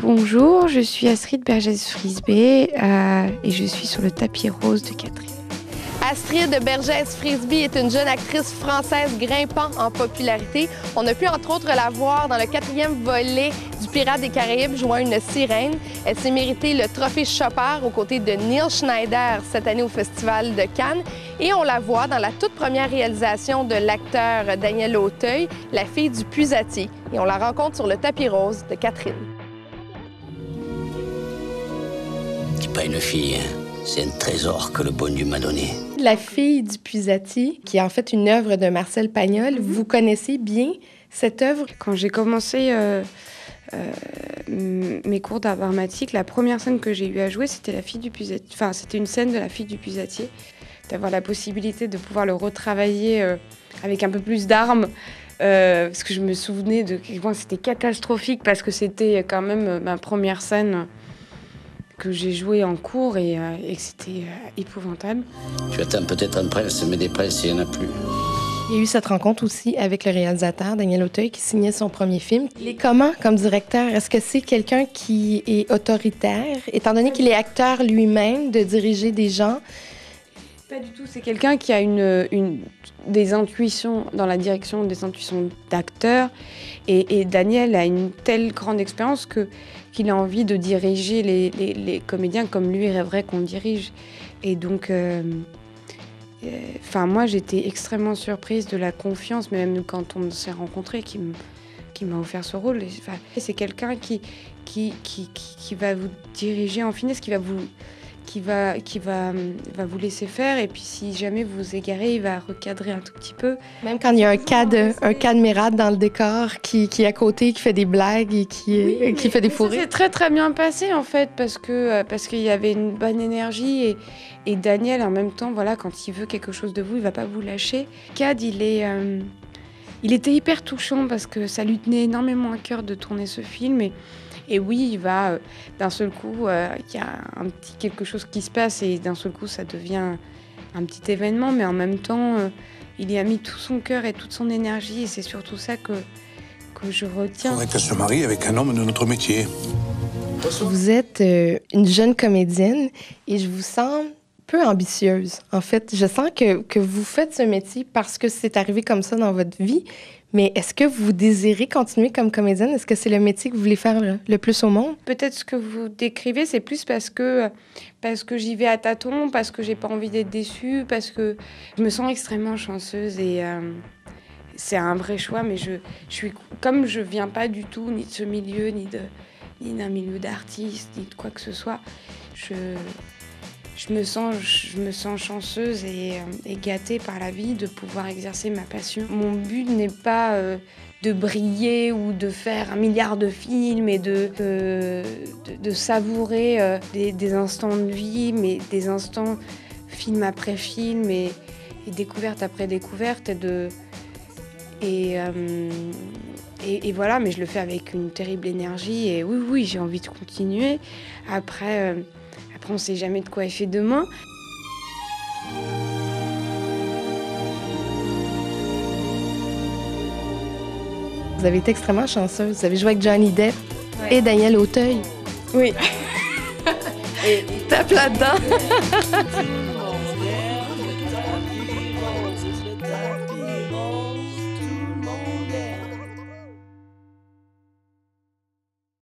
Bonjour, je suis Astrid Bergès-Frisbé et je suis sur le tapis rose de Catherine. Astrid Bergès-Frisbé est une jeune actrice française grimpant en popularité. On a pu entre autres la voir dans le 4e volet du Pirates des Caraïbes jouant une sirène. Elle s'est méritée le trophée Chopper aux côtés de Neil Schneider cette année au Festival de Cannes. Et on la voit dans la toute première réalisation de l'acteur Daniel Auteuil, La fille du puisatier. Et on la rencontre sur le tapis rose de Catherine. C'est pas une fille, hein. C'est un trésor que le bon Dieu m'a donné. La fille du puisatier, qui est en fait une œuvre de Marcel Pagnol. Vous connaissez bien cette œuvre? Quand j'ai commencé mes cours d'art dramatique, la première scène que j'ai eu à jouer, c'était La fille du puisatier. Enfin, c'était une scène de La fille du puisatier. D'avoir la possibilité de pouvoir le retravailler avec un peu plus d'armes. Parce que je me souvenais de quel point c'était catastrophique, parce que c'était quand même ma première scène que j'ai joué en cours et que c'était épouvantable. Tu attends peut-être un prince, mais des princes, il n'y en a plus. Il y a eu cette rencontre aussi avec le réalisateur Daniel Auteuil qui signait son premier film. Il est comment comme directeur? Est-ce que c'est quelqu'un qui est autoritaire, étant donné qu'il est acteur lui-même, de diriger des gens? Pas du tout. C'est quelqu'un qui a des intuitions dans la direction, des intuitions d'acteur. Et Daniel a une telle grande expérience qu'il a envie de diriger les comédiens comme lui rêverait qu'on dirige. Et donc, moi, j'étais extrêmement surprise de la confiance, même quand on s'est rencontrés, qui m'a offert ce rôle. C'est quelqu'un qui va vous diriger en finesse, qui va vous laisser faire, et puis si jamais vous vous égarez, il va recadrer un tout petit peu. Même quand il y a un cadmérade dans le décor qui est à côté, qui fait des blagues et qui fait des fourrés. C'est très très bien passé en fait, parce qu'il y avait une bonne énergie et Daniel en même temps, voilà, quand il veut quelque chose de vous, il va pas vous lâcher. Cad, il était hyper touchant parce que ça lui tenait énormément à cœur de tourner ce film et oui, il va, d'un seul coup, il y a un petit quelque chose qui se passe et d'un seul coup, ça devient un petit événement. Mais en même temps, il y a mis tout son cœur et toute son énergie et c'est surtout ça que je retiens. Il faudrait qu'elle se marie avec un homme de notre métier. Vous êtes une jeune comédienne et je vous sens peu ambitieuse. En fait, je sens que vous faites ce métier parce que c'est arrivé comme ça dans votre vie. Mais est-ce que vous désirez continuer comme comédienne? Est-ce que c'est le métier que vous voulez faire le plus au monde? Peut-être ce que vous décrivez, c'est plus parce que j'y vais à tâtons, parce que j'ai pas envie d'être déçue, parce que je me sens extrêmement chanceuse et c'est un vrai choix. Mais je suis, comme je viens pas du tout ni de ce milieu, ni d'un milieu d'artistes, ni de quoi que ce soit, je me sens chanceuse et gâtée par la vie de pouvoir exercer ma passion. Mon but n'est pas de briller ou de faire 1 milliard de films et de savourer des instants de vie, mais des instants film après film et découverte après découverte. Et voilà, mais je le fais avec une terrible énergie et oui, j'ai envie de continuer. Après, on ne sait jamais de quoi est fait demain. Vous avez été extrêmement chanceuse. Vous avez joué avec Johnny Depp et Daniel Auteuil. Oui. Tape là-dedans.